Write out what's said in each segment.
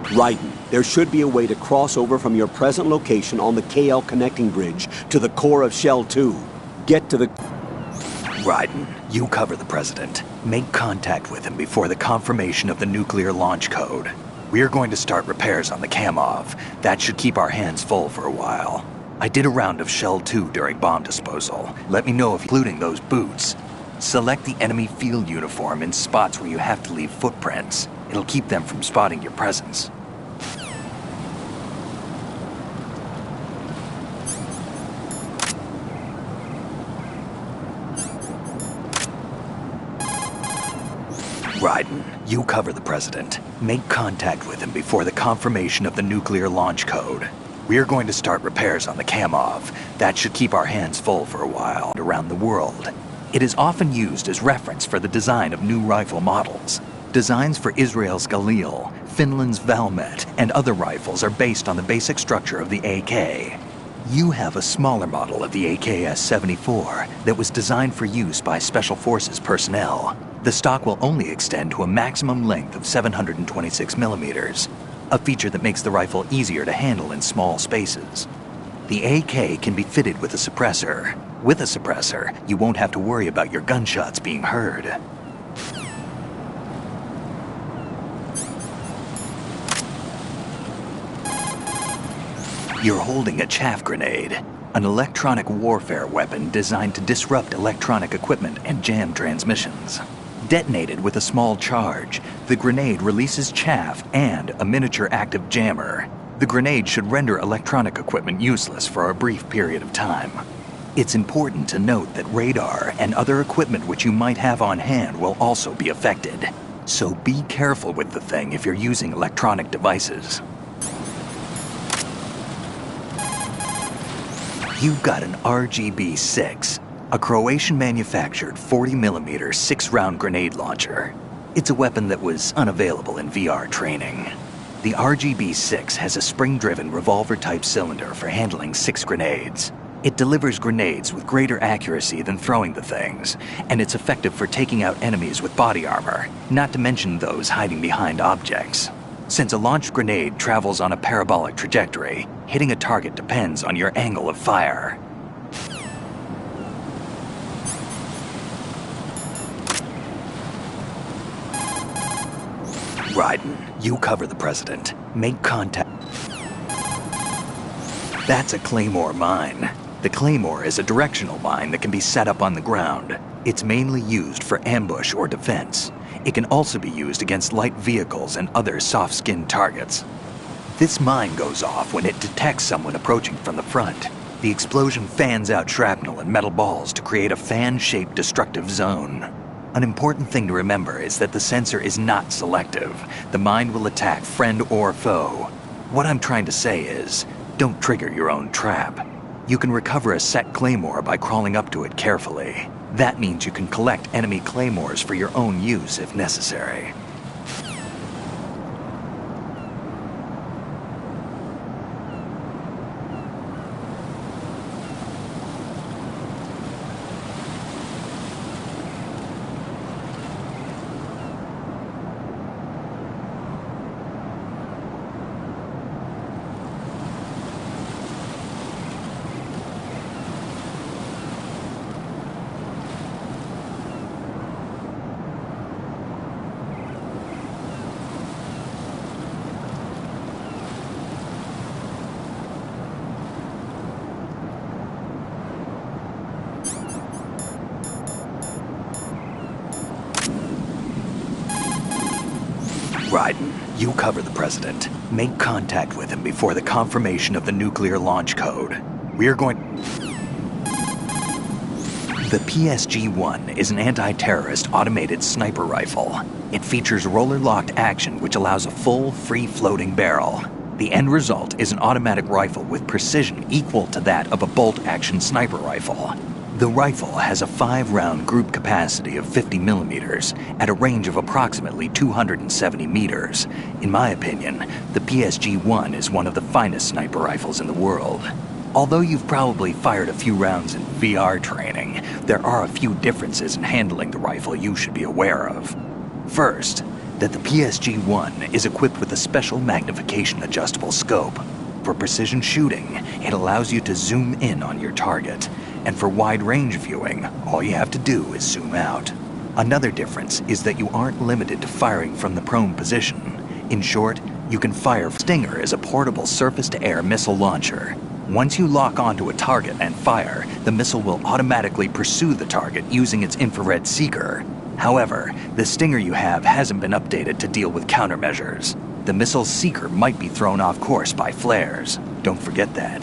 Raiden, there should be a way to cross over from your present location on the KL connecting bridge to the core of Shell 2. Get to the... Raiden, you cover the President. Make contact with him before the confirmation of the nuclear launch code. We're going to start repairs on the Kamov. That should keep our hands full for a while. I did a round of Shell 2 during bomb disposal. Let me know if including those boots. Select the enemy field uniform in spots where you have to leave footprints. It'll keep them from spotting your presence. Raiden, you cover the President. Make contact with him before the confirmation of the nuclear launch code. We're going to start repairs on the Kamov. That should keep our hands full for a while around the world. It is often used as reference for the design of new rifle models. Designs for Israel's Galil, Finland's Valmet, and other rifles are based on the basic structure of the AK. You have a smaller model of the AKS-74 that was designed for use by Special Forces personnel. The stock will only extend to a maximum length of 726 millimeters, a feature that makes the rifle easier to handle in small spaces. The AK can be fitted with a suppressor. With a suppressor, you won't have to worry about your gunshots being heard. You're holding a chaff grenade, an electronic warfare weapon designed to disrupt electronic equipment and jam transmissions. Detonated with a small charge, the grenade releases chaff and a miniature active jammer. The grenade should render electronic equipment useless for a brief period of time. It's important to note that radar and other equipment which you might have on hand will also be affected. So be careful with the thing if you're using electronic devices. You've got an RGB-6, a Croatian-manufactured 40mm 6-round grenade launcher. It's a weapon that was unavailable in VR training. The RGB-6 has a spring-driven revolver-type cylinder for handling 6 grenades. It delivers grenades with greater accuracy than throwing the things, and it's effective for taking out enemies with body armor, not to mention those hiding behind objects. Since a launched grenade travels on a parabolic trajectory, hitting a target depends on your angle of fire. Raiden, you cover the President. Make contact. That's a Claymore mine. The Claymore is a directional mine that can be set up on the ground. It's mainly used for ambush or defense. It can also be used against light vehicles and other soft-skinned targets. This mine goes off when it detects someone approaching from the front. The explosion fans out shrapnel and metal balls to create a fan-shaped destructive zone. An important thing to remember is that the sensor is not selective. The mine will attack friend or foe. What I'm trying to say is, don't trigger your own trap. You can recover a set claymore by crawling up to it carefully. That means you can collect enemy claymores for your own use if necessary. Raiden, you cover the President. Make contact with him before the confirmation of the nuclear launch code. We're going... The PSG-1 is an anti-terrorist automated sniper rifle. It features roller-locked action which allows a full, free-floating barrel. The end result is an automatic rifle with precision equal to that of a bolt-action sniper rifle. The rifle has a 5-round group capacity of 50 millimeters at a range of approximately 270 meters. In my opinion, the PSG-1 is one of the finest sniper rifles in the world. Although you've probably fired a few rounds in VR training, there are a few differences in handling the rifle you should be aware of. First, that the PSG-1 is equipped with a special magnification adjustable scope. For precision shooting, it allows you to zoom in on your target, and for wide-range viewing, all you have to do is zoom out. Another difference is that you aren't limited to firing from the prone position. In short, you can fire. Stinger is a portable surface-to-air missile launcher. Once you lock onto a target and fire, the missile will automatically pursue the target using its infrared seeker. However, the Stinger you have hasn't been updated to deal with countermeasures. The missile's seeker might be thrown off course by flares. Don't forget that.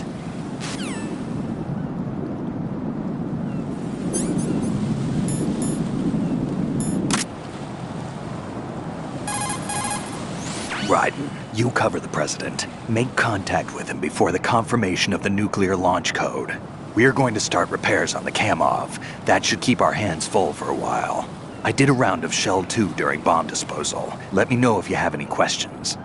Raiden, you cover the President. Make contact with him before the confirmation of the nuclear launch code. We're going to start repairs on the Kamov. That should keep our hands full for a while. I did a round of Shell 2 during bomb disposal. Let me know if you have any questions.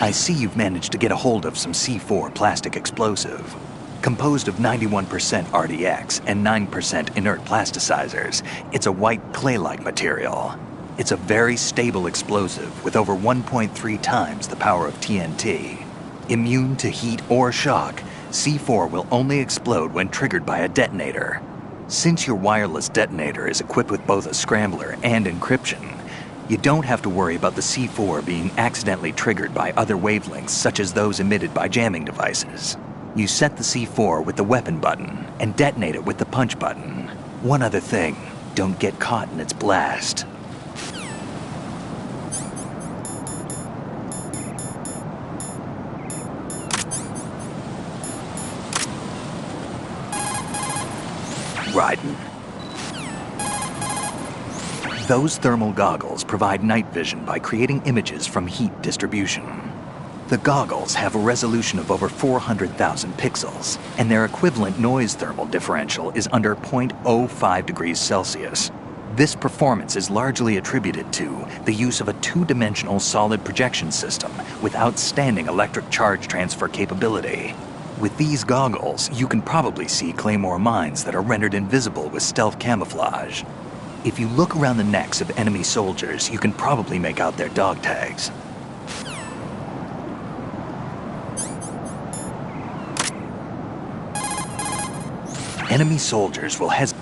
I see you've managed to get a hold of some C4 plastic explosive. Composed of 91% RDX and 9% inert plasticizers, it's a white clay-like material. It's a very stable explosive with over 1.3 times the power of TNT. Immune to heat or shock, C4 will only explode when triggered by a detonator. Since your wireless detonator is equipped with both a scrambler and encryption, you don't have to worry about the C4 being accidentally triggered by other wavelengths such as those emitted by jamming devices. You set the C4 with the weapon button and detonate it with the punch button. One other thing, don't get caught in its blast. Raiden. Those thermal goggles provide night vision by creating images from heat distribution. The goggles have a resolution of over 400,000 pixels, and their equivalent noise thermal differential is under 0.05 degrees Celsius. This performance is largely attributed to the use of a two-dimensional solid projection system with outstanding electric charge transfer capability. With these goggles, you can probably see Claymore mines that are rendered invisible with stealth camouflage. If you look around the necks of enemy soldiers, you can probably make out their dog tags. Enemy soldiers will hesitate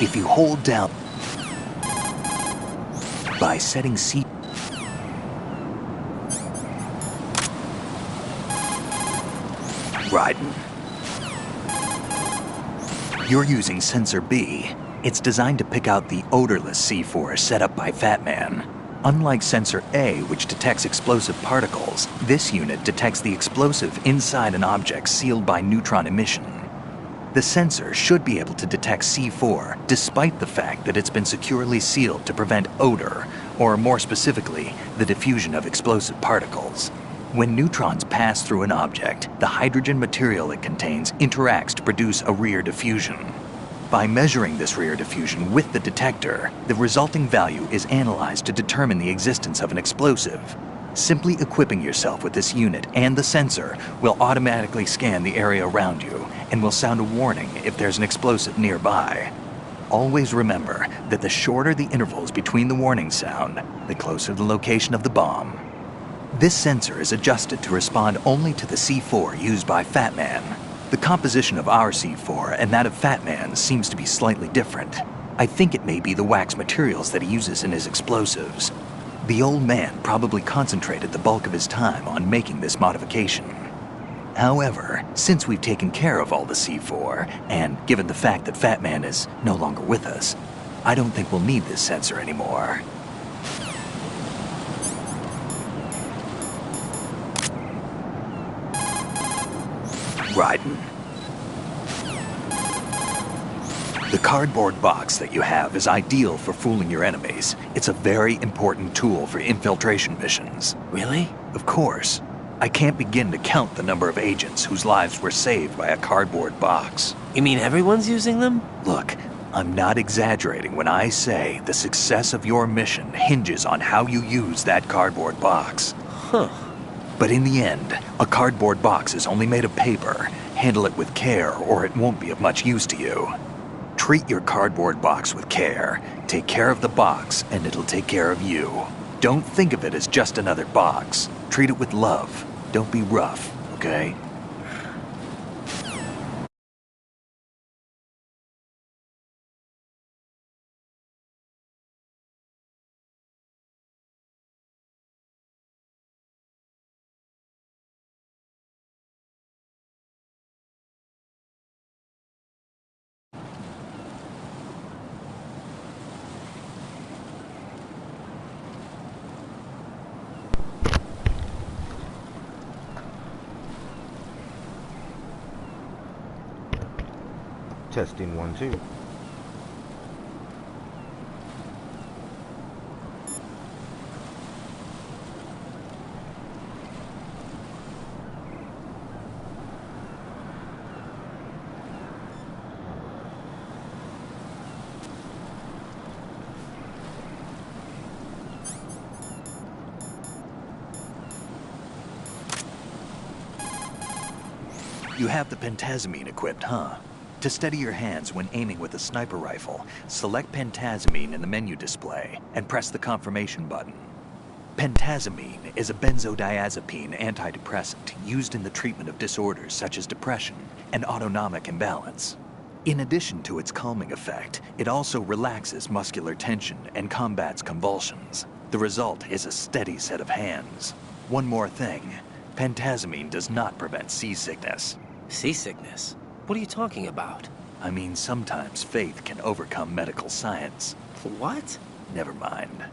if you hold down by setting C. Raiden. You're using Sensor B. It's designed to pick out the odorless C4 set up by Fat Man. Unlike Sensor A, which detects explosive particles, this unit detects the explosive inside an object sealed by neutron emission. The sensor should be able to detect C4 despite the fact that it's been securely sealed to prevent odor, or more specifically, the diffusion of explosive particles. When neutrons pass through an object, the hydrogen material it contains interacts to produce a rear diffusion. By measuring this rear diffusion with the detector, the resulting value is analyzed to determine the existence of an explosive. Simply equipping yourself with this unit and the sensor will automatically scan the area around you and will sound a warning if there's an explosive nearby. Always remember that the shorter the intervals between the warning sound, the closer the location of the bomb. This sensor is adjusted to respond only to the C4 used by Fat Man. The composition of our C4 and that of Fat Man seems to be slightly different. I think it may be the wax materials that he uses in his explosives. The old man probably concentrated the bulk of his time on making this modification. However, since we've taken care of all the C4, and given the fact that Fat Man is no longer with us, I don't think we'll need this sensor anymore. Raiden. The cardboard box that you have is ideal for fooling your enemies. It's a very important tool for infiltration missions. Really? Of course. I can't begin to count the number of agents whose lives were saved by a cardboard box. You mean everyone's using them? Look, I'm not exaggerating when I say the success of your mission hinges on how you use that cardboard box. Huh. But in the end, a cardboard box is only made of paper. Handle it with care or it won't be of much use to you. Treat your cardboard box with care. Take care of the box, and it'll take care of you. Don't think of it as just another box. Treat it with love. Don't be rough, okay? Testing 1, 2. You have the pentazamine equipped, huh? To steady your hands when aiming with a sniper rifle, select pentazamine in the menu display and press the confirmation button. Pentazamine is a benzodiazepine antidepressant used in the treatment of disorders such as depression and autonomic imbalance. In addition to its calming effect, it also relaxes muscular tension and combats convulsions. The result is a steady set of hands. One more thing, pentazamine does not prevent seasickness. Seasickness? What are you talking about? I mean, sometimes faith can overcome medical science. What? Never mind.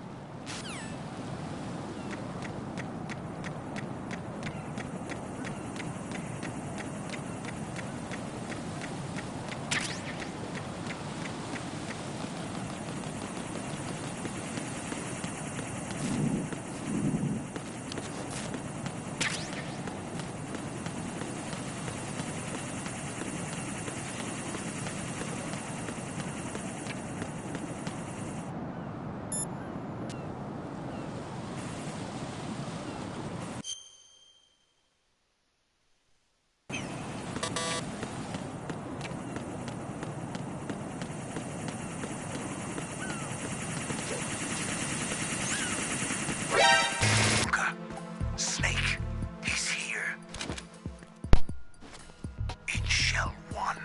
Snake, he's here. In Shell 1.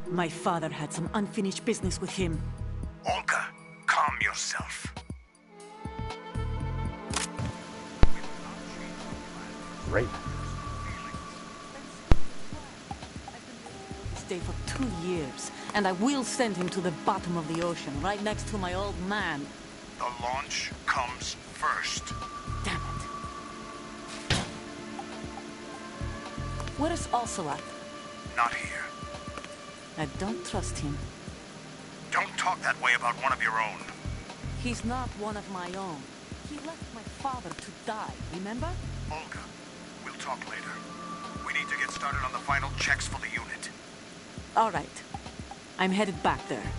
My father had some unfinished business with him. Olga, calm yourself. Great. Stay for 2 years, and I will send him to the bottom of the ocean, right next to my old man. The launch comes first. Damn it. Where is Ocelot? Not here. I don't trust him. Don't talk that way about one of your own. He's not one of my own. He left my father to die, remember? Olga, we'll talk later. We need to get started on the final checks for the unit. All right. I'm headed back there.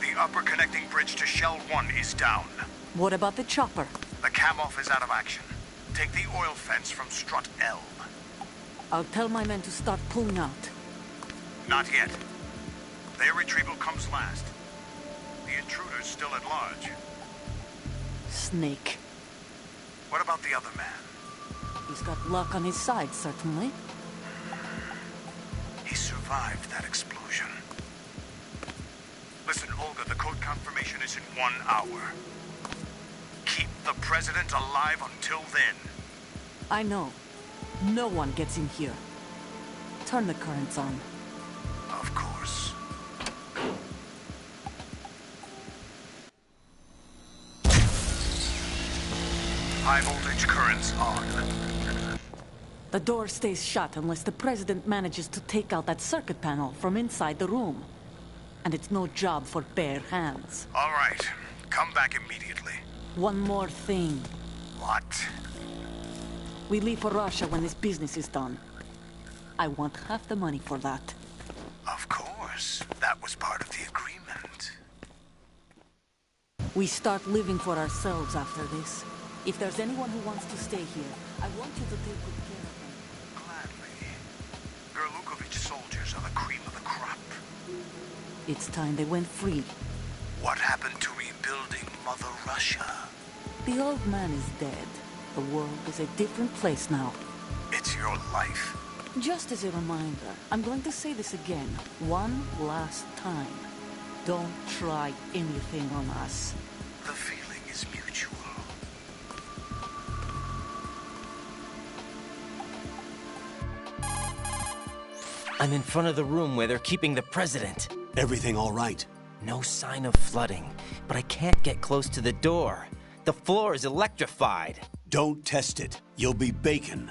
The upper connecting bridge to Shell 1 is down. What about the chopper? The cam-off is out of action. Take the oil fence from strut L. I'll tell my men to start pulling out. Not yet. Their retrieval comes last. The intruder's still at large. Snake. What about the other man? He's got luck on his side, certainly. He survived that explosion. Listen, Olga, the code confirmation is in 1 hour. Keep the president alive until then. I know. No one gets in here. Turn the currents on. Of course. High voltage currents on. The door stays shut unless the president manages to take out that circuit panel from inside the room. And it's no job for bare hands. All right. Come back immediately. One more thing. What? We leave for Russia when this business is done. I want half the money for that. Of course. That was part of the agreement. We start living for ourselves after this. If there's anyone who wants to stay here, I want you to take good care of them. Gladly. Gerlukovich soldiers are the cream of the crop. It's time they went free. What happened to rebuilding Mother Russia? The old man is dead. The world is a different place now. It's your life. Just as a reminder, I'm going to say this again, one last time. Don't try anything on us. The feeling is mutual. I'm in front of the room where they're keeping the president. Everything all right? No sign of flooding, but I can't get close to the door. The floor is electrified. Don't test it. You'll be bacon.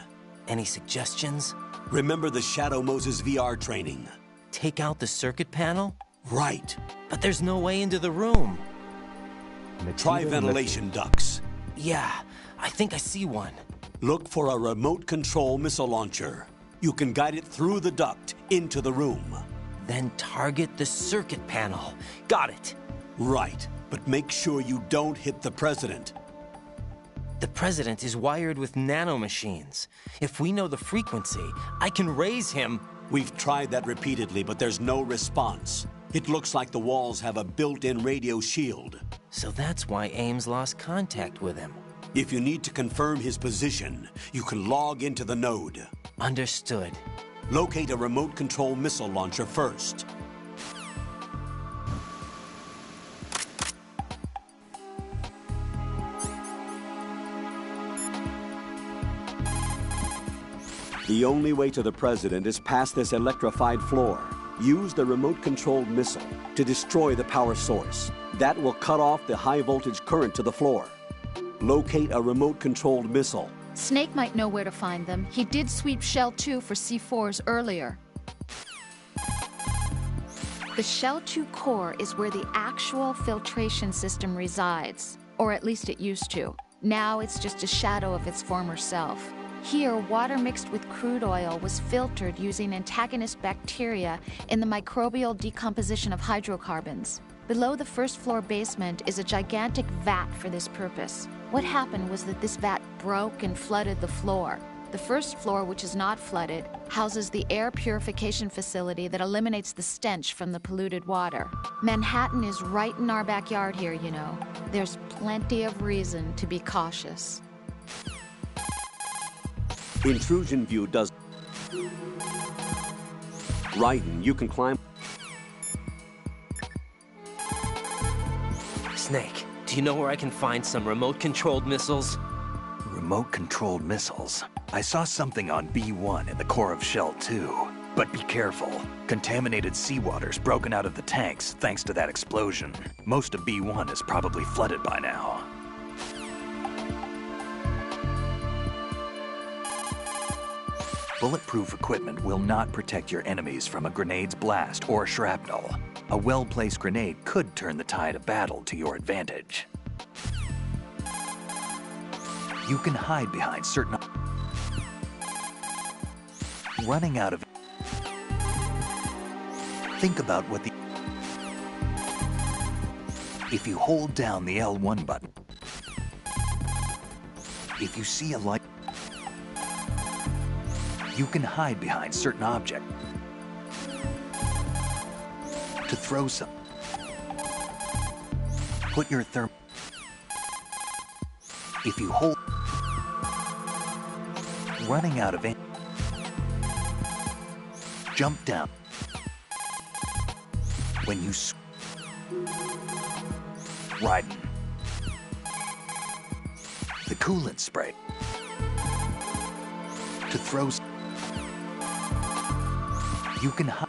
Any suggestions? Remember the Shadow Moses VR training? Take out the circuit panel? Right. But there's no way into the room. Try ventilation ducts. Yeah, I think I see one. Look for a remote control missile launcher. You can guide it through the duct into the room. Then target the circuit panel. Got it. Right, but make sure you don't hit the president. The president is wired with nanomachines. If we know the frequency, I can raise him. We've tried that repeatedly, but there's no response. It looks like the walls have a built-in radio shield. So that's why Ames lost contact with him. If you need to confirm his position, you can log into the node. Understood. Locate a remote control missile launcher first. The only way to the president is past this electrified floor. Use the remote-controlled missile to destroy the power source. That will cut off the high-voltage current to the floor. Locate a remote-controlled missile. Snake might know where to find them. He did sweep Shell 2 for C4s earlier. The Shell 2 core is where the actual filtration system resides. Or at least it used to. Now it's just a shadow of its former self. Here, water mixed with crude oil was filtered using antagonist bacteria in the microbial decomposition of hydrocarbons. Below the first floor basement is a gigantic vat for this purpose. What happened was that this vat broke and flooded the floor. The first floor, which is not flooded, houses the air purification facility that eliminates the stench from the polluted water. Manhattan is right in our backyard here, you know. There's plenty of reason to be cautious. Intrusion view does... Raiden, you can climb... Snake, do you know where I can find some remote-controlled missiles? Remote-controlled missiles. I saw something on B1 in the core of Shell 2. But be careful. Contaminated seawater's broken out of the tanks thanks to that explosion. Most of B1 is probably flooded by now. Bulletproof equipment will not protect your enemies from a grenade's blast or shrapnel. A well-placed grenade could turn the tide of battle to your advantage. You can hide behind certain... Running out of... Think about what the... If you hold down the L1 button, if you see a light, you can hide behind certain objects. To throw some. Put your therm... If you hold... Running out of... Jump down. When you... Raiden. The coolant spray. To throw... You can hide.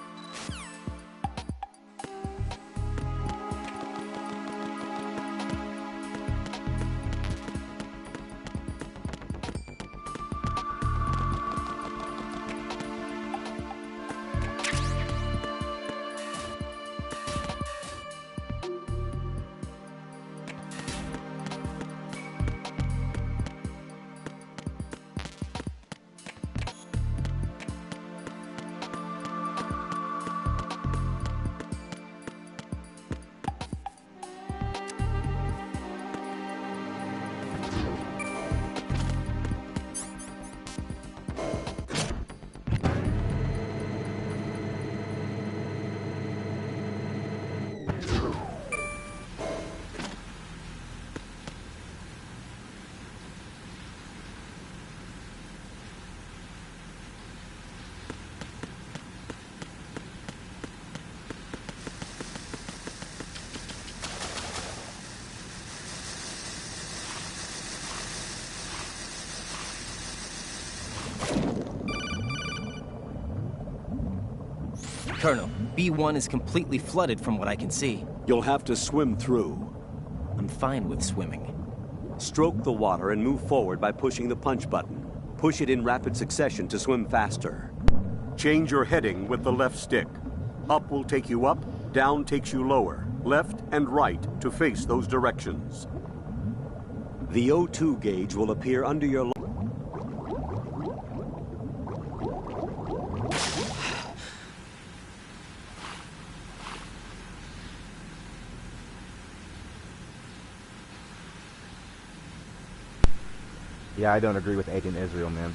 Colonel, B1 is completely flooded from what I can see. You'll have to swim through. I'm fine with swimming. Stroke the water and move forward by pushing the punch button. Push it in rapid succession to swim faster. Change your heading with the left stick. Up will take you up, down takes you lower, left and right to face those directions. The O2 gauge will appear under your... Yeah, I don't agree with Agent Israel, man.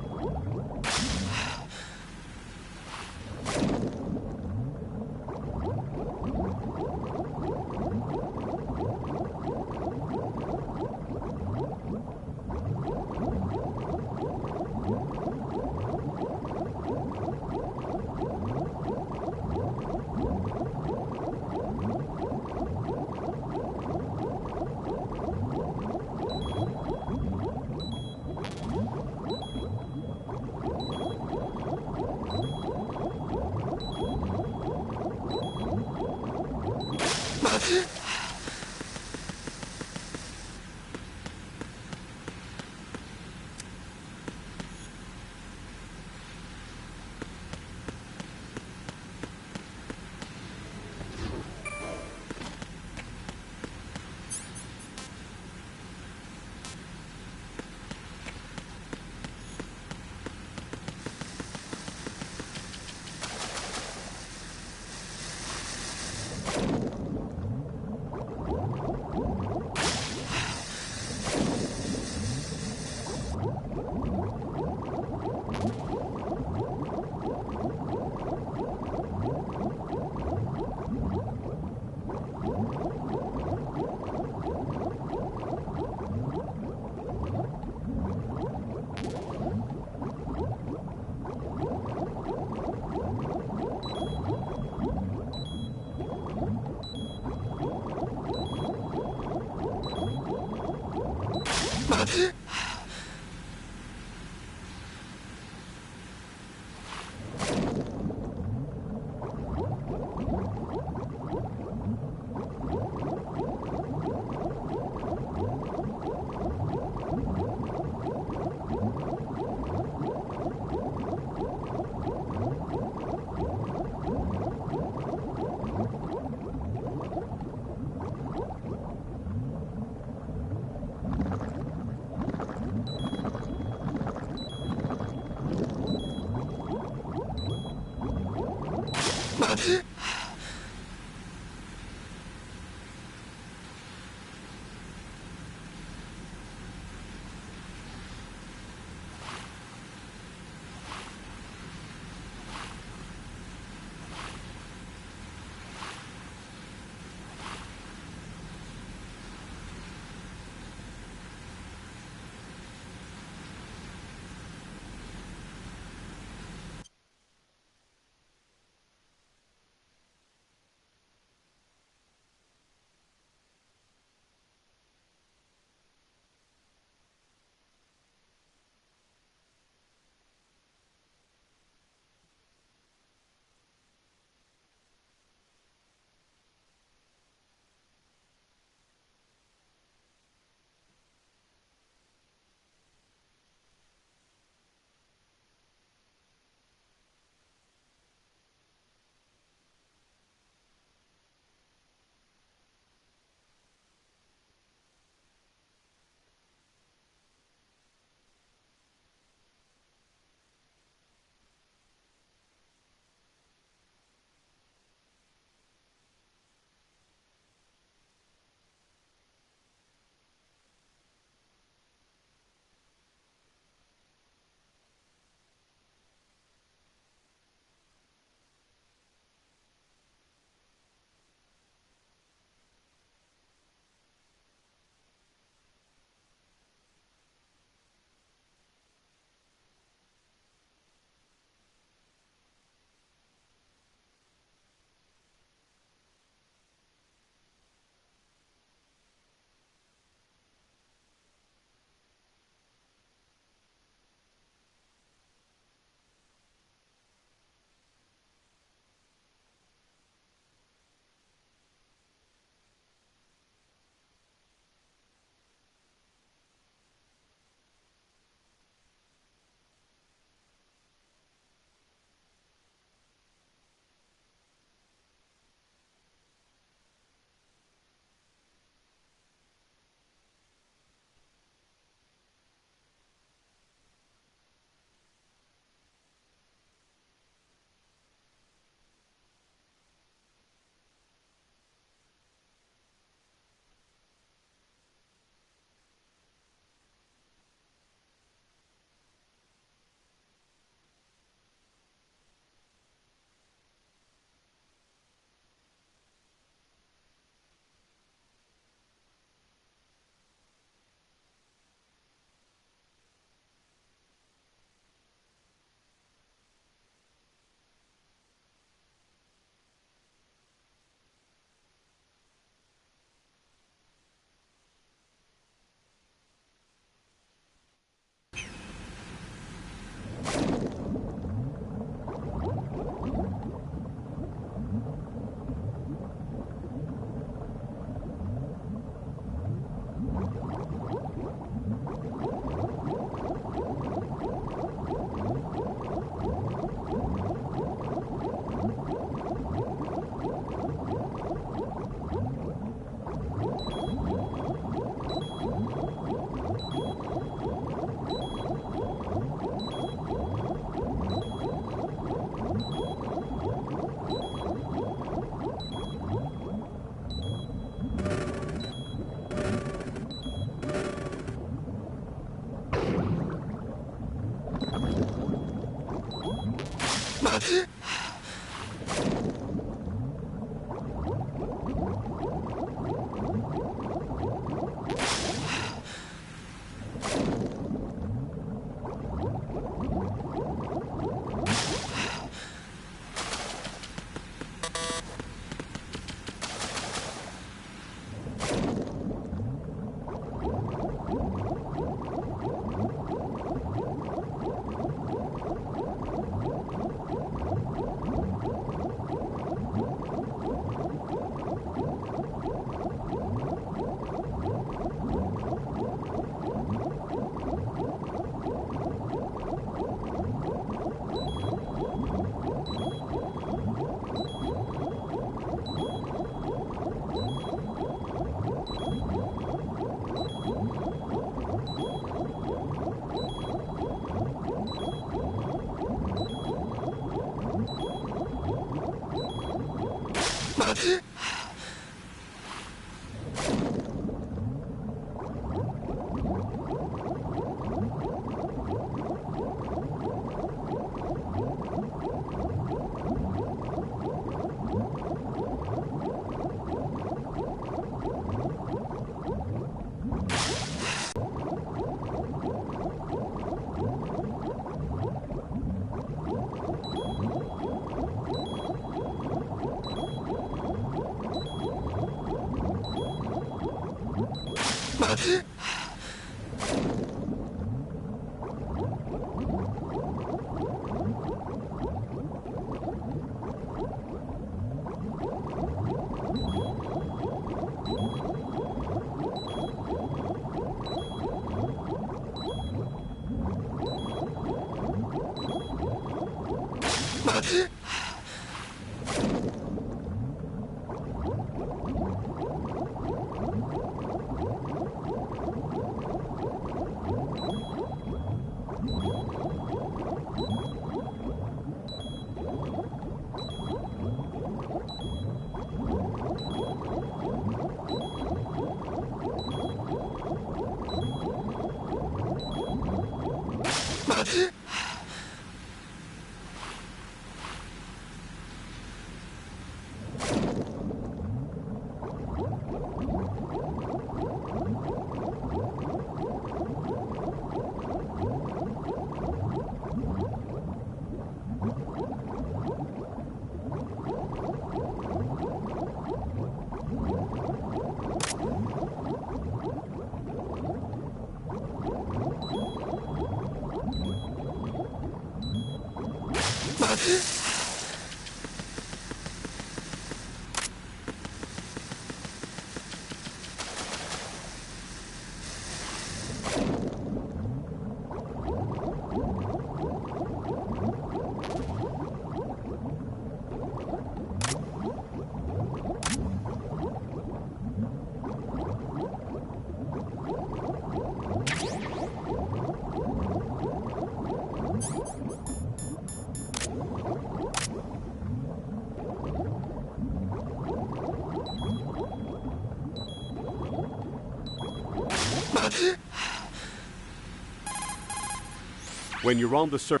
When you're on the surface,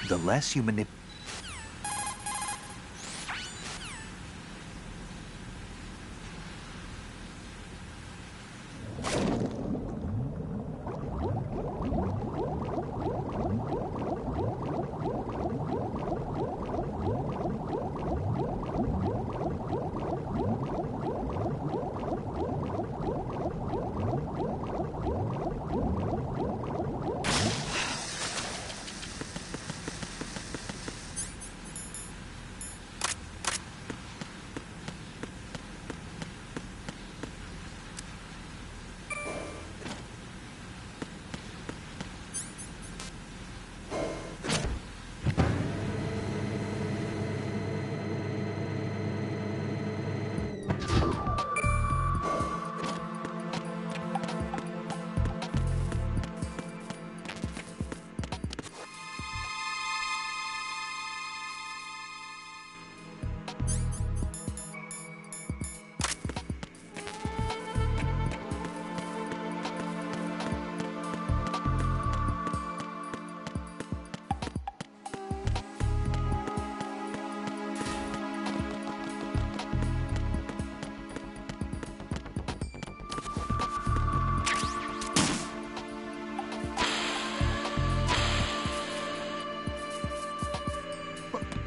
The less you manipulate...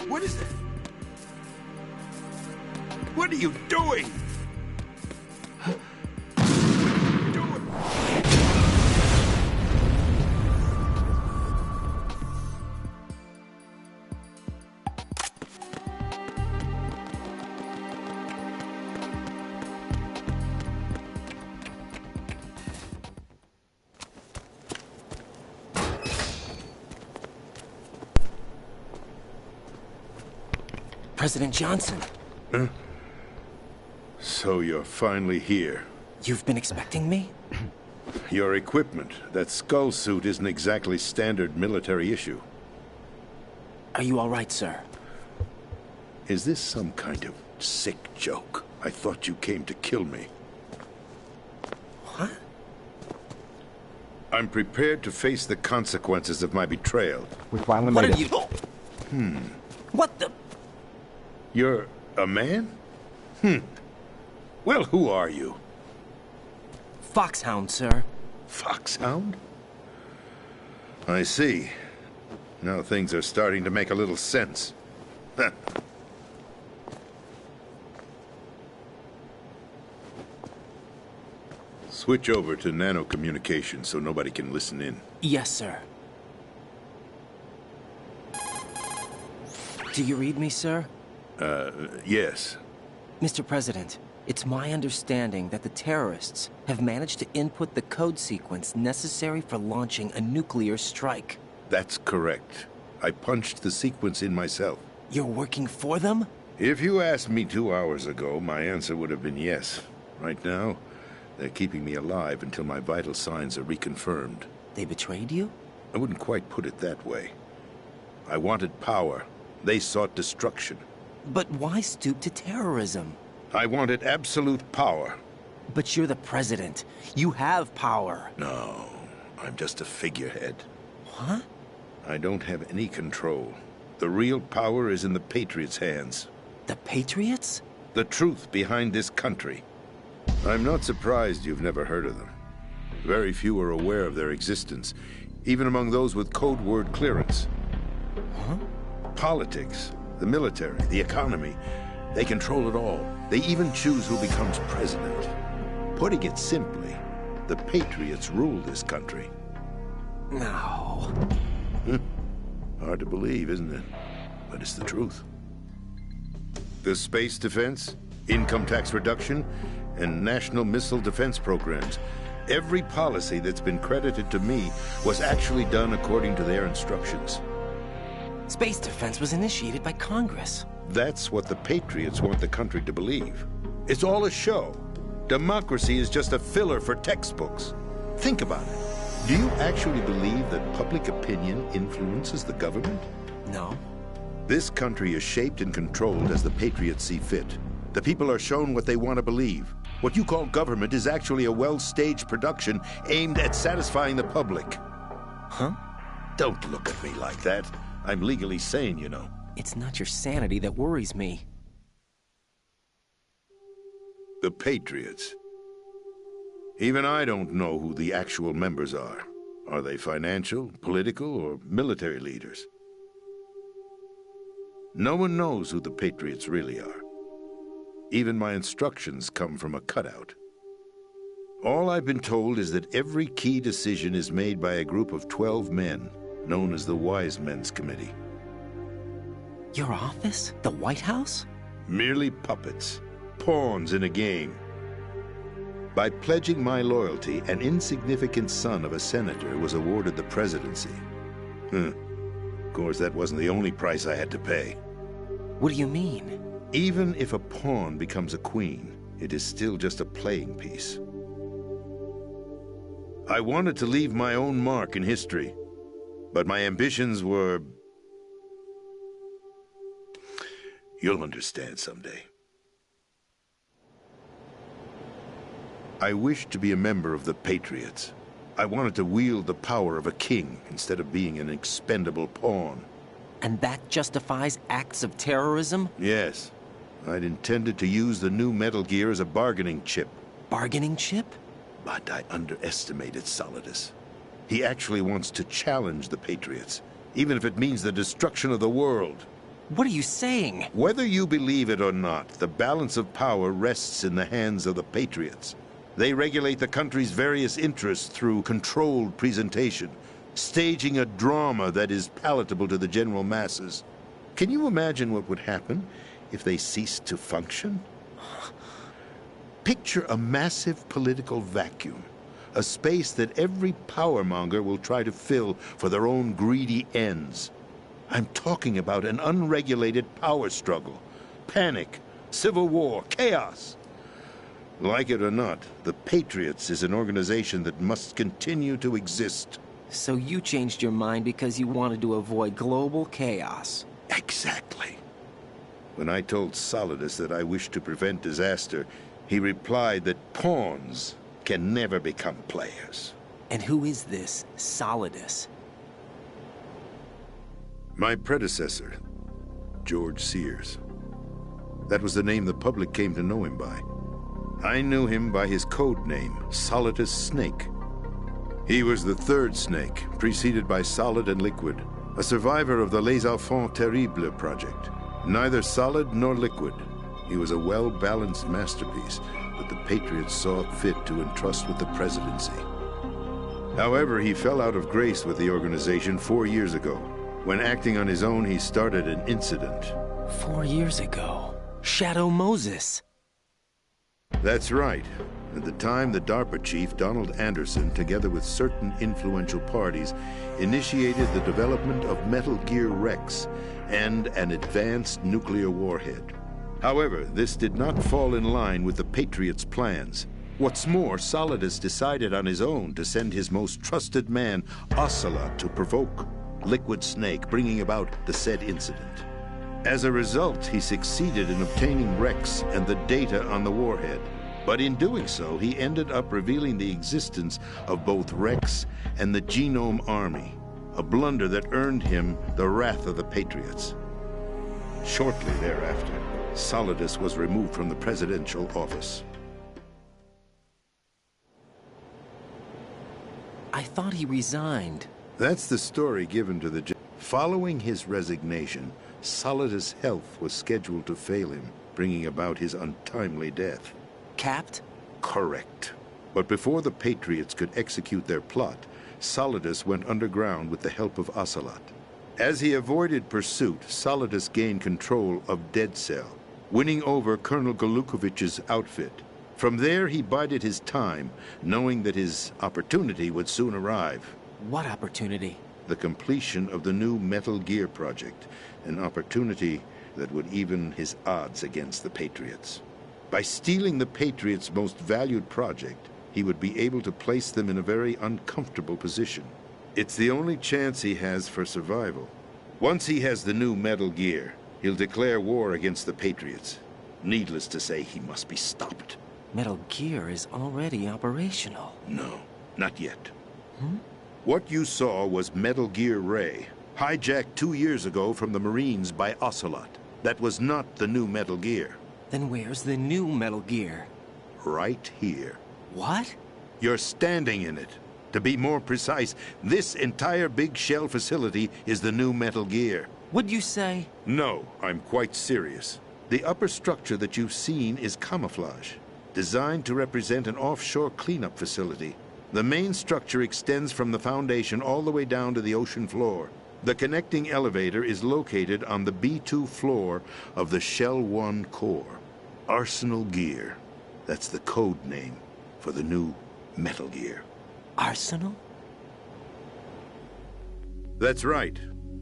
What is that? What are you doing? President Johnson. Huh? So you're finally here. You've been expecting me? Your equipment, that skull suit isn't exactly standard military issue. Are you all right, sir? Is this some kind of sick joke? I thought you came to kill me. What? I'm prepared to face the consequences of my betrayal. We finally What made are it. you... What the... You're a man? Well, who are you? Foxhound, sir. Foxhound? I see. Now things are starting to make a little sense. Switch over to nano-communication so nobody can listen in. Yes, sir. Do you read me, sir? Yes. Mr. President, it's my understanding that the terrorists have managed to input the code sequence necessary for launching a nuclear strike. That's correct. I punched the sequence in myself. You're working for them? If you asked me 2 hours ago, my answer would have been yes. Right now, they're keeping me alive until my vital signs are reconfirmed. They betrayed you? I wouldn't quite put it that way. I wanted power. They sought destruction. But why stoop to terrorism? I wanted absolute power. But you're the president. You have power. No, I'm just a figurehead. What? I don't have any control. The real power is in the Patriots' hands. The Patriots? The truth behind this country. I'm not surprised you've never heard of them. Very few are aware of their existence, even among those with code word clearance. Huh? Politics, the military, the economy, they control it all. They even choose who becomes president. Putting it simply, the Patriots rule this country. No. Hard to believe, isn't it? But it's the truth. The space defense, income tax reduction, and national missile defense programs. Every policy that's been credited to me was actually done according to their instructions. Space defense was initiated by Congress. That's what the Patriots want the country to believe. It's all a show. Democracy is just a filler for textbooks. Think about it. Do you actually believe that public opinion influences the government? No. This country is shaped and controlled as the Patriots see fit. The people are shown what they want to believe. What you call government is actually a well-staged production aimed at satisfying the public. Huh? Don't look at me like that. I'm legally sane, you know. It's not your sanity that worries me. The Patriots. Even I don't know who the actual members are. Are they financial, political, or military leaders? No one knows who the Patriots really are. Even my instructions come from a cutout. All I've been told is that every key decision is made by a group of 12 men, known as the Wise Men's Committee. Your office? The White House? Merely puppets, pawns in a game. By pledging my loyalty, an insignificant son of a senator was awarded the presidency. Of course, that wasn't the only price I had to pay. What do you mean? Even if a pawn becomes a queen, it is still just a playing piece. I wanted to leave my own mark in history, but my ambitions were... You'll understand someday. I wished to be a member of the Patriots. I wanted to wield the power of a king instead of being an expendable pawn. And that justifies acts of terrorism? Yes. I'd intended to use the new Metal Gear as a bargaining chip. Bargaining chip? But I underestimated Solidus. He actually wants to challenge the Patriots, even if it means the destruction of the world. What are you saying? Whether you believe it or not, the balance of power rests in the hands of the Patriots. They regulate the country's various interests through controlled presentation, staging a drama that is palatable to the general masses. Can you imagine what would happen if they ceased to function? Picture a massive political vacuum, a space that every powermonger will try to fill for their own greedy ends. I'm talking about an unregulated power struggle, panic, civil war, chaos. Like it or not, the Patriots is an organization that must continue to exist. So you changed your mind because you wanted to avoid global chaos. Exactly. When I told Solidus that I wished to prevent disaster, he replied that pawns can never become players. And who is this Solidus? My predecessor, George Sears. That was the name the public came to know him by. I knew him by his code name, Solidus Snake. He was the third Snake, preceded by Solid and Liquid, a survivor of the Les Enfants Terribles project. Neither solid nor liquid, he was a well-balanced masterpiece that the Patriots saw fit to entrust with the presidency. However, he fell out of grace with the organization 4 years ago. When acting on his own, he started an incident. 4 years ago? Shadow Moses! That's right. At the time, the DARPA chief, Donald Anderson, together with certain influential parties, initiated the development of Metal Gear Rex and an advanced nuclear warhead. However, this did not fall in line with the Patriots' plans. What's more, Solidus decided on his own to send his most trusted man, Ocelot, to provoke Liquid Snake, bringing about the said incident. As a result, he succeeded in obtaining Rex and the data on the warhead. But in doing so, he ended up revealing the existence of both Rex and the Genome Army, a blunder that earned him the wrath of the Patriots. Shortly thereafter, Solidus was removed from the presidential office. I thought he resigned. That's the story given to the judge. Following his resignation, Solidus' health was scheduled to fail him, bringing about his untimely death. Capped? Correct. But before the Patriots could execute their plot, Solidus went underground with the help of Ocelot. As he avoided pursuit, Solidus gained control of Dead Cell, winning over Colonel Golukovich's outfit. From there, he bided his time, knowing that his opportunity would soon arrive. What opportunity? The completion of the new Metal Gear project, an opportunity that would even his odds against the Patriots. By stealing the Patriots' most valued project, he would be able to place them in a very uncomfortable position. It's the only chance he has for survival. Once he has the new Metal Gear, he'll declare war against the Patriots. Needless to say, he must be stopped. Metal Gear is already operational. No, not yet. What you saw was Metal Gear Ray, hijacked 2 years ago from the Marines by Ocelot. That was not the new Metal Gear. Then where's the new Metal Gear? Right here. What? You're standing in it. To be more precise, this entire big shell facility is the new Metal Gear. What'd you say? No, I'm quite serious. The upper structure that you've seen is camouflage, designed to represent an offshore cleanup facility. The main structure extends from the foundation all the way down to the ocean floor. The connecting elevator is located on the B2 floor of the Shell 1 core. Arsenal Gear. That's the code name for the new Metal Gear. Arsenal? That's right.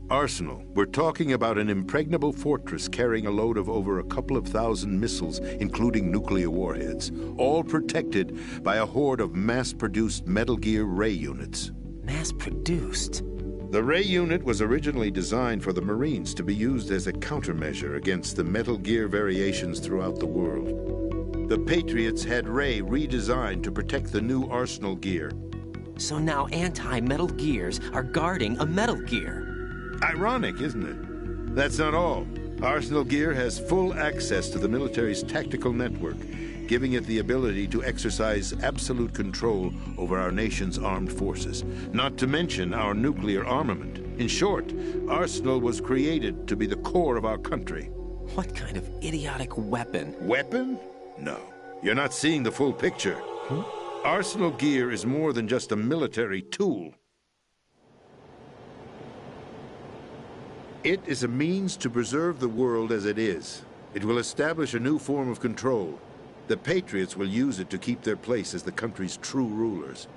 Arsenal. We're talking about an impregnable fortress carrying a load of over a couple of thousand missiles, including nuclear warheads, all protected by a horde of mass-produced Metal Gear Ray units. Mass-produced? The Ray unit was originally designed for the Marines to be used as a countermeasure against the Metal Gear variations throughout the world. The Patriots had Ray redesigned to protect the new Arsenal Gear. So now anti-Metal Gears are guarding a Metal Gear. Ironic, isn't it? That's not all. Arsenal Gear has full access to the military's tactical network, giving it the ability to exercise absolute control over our nation's armed forces, not to mention our nuclear armament. In short, Arsenal was created to be the core of our country. What kind of idiotic weapon? Weapon? No. You're not seeing the full picture. Arsenal Gear is more than just a military tool. It is a means to preserve the world as it is. It will establish a new form of control. The Patriots will use it to keep their place as the country's true rulers.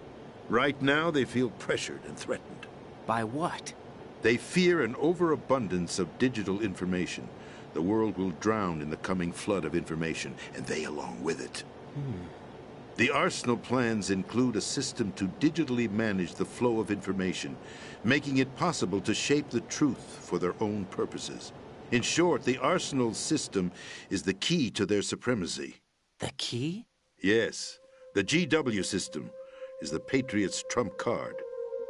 Right now, they feel pressured and threatened. By what? They fear an overabundance of digital information. The world will drown in the coming flood of information, and they along with it. The Arsenal plans include a system to digitally manage the flow of information, making it possible to shape the truth for their own purposes. In short, the Arsenal system is the key to their supremacy. The key? Yes, the GW system is the Patriots' trump card.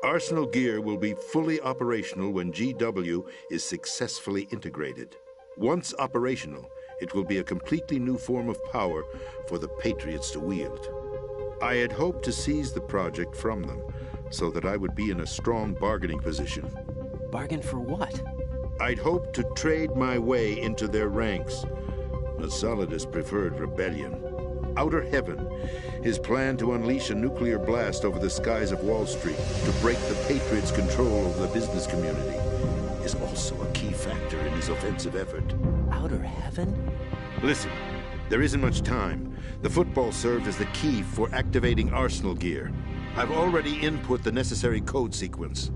Arsenal gear will be fully operational when GW is successfully integrated. Once operational, it will be a completely new form of power for the Patriots to wield. I had hoped to seize the project from them, so that I would be in a strong bargaining position. Bargain for what? I'd hoped to trade my way into their ranks. But Solidus preferred rebellion. Outer Heaven, his plan to unleash a nuclear blast over the skies of Wall Street to break the Patriots' control over the business community, is also a key factor in his offensive effort. Outer Heaven? Listen, there isn't much time. The football served as the key for activating Arsenal gear. I've already input the necessary code sequence.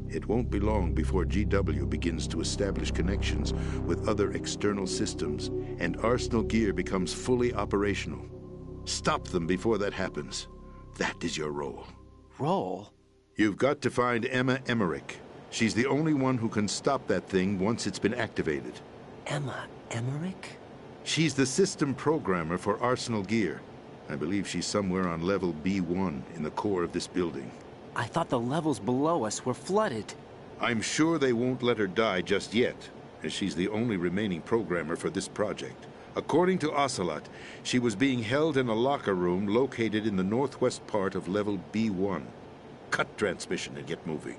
It won't be long before GW begins to establish connections with other external systems, and Arsenal gear becomes fully operational. Stop them before that happens. That is your role. Role? You've got to find Emma Emmerich. She's the only one who can stop that thing once it's been activated. Emma Emmerich? She's the system programmer for Arsenal gear. I believe she's somewhere on level B1 in the core of this building. I thought the levels below us were flooded. I'm sure they won't let her die just yet, as she's the only remaining programmer for this project. According to Ocelot, she was being held in a locker room located in the northwest part of level B1. Cut transmission and get moving.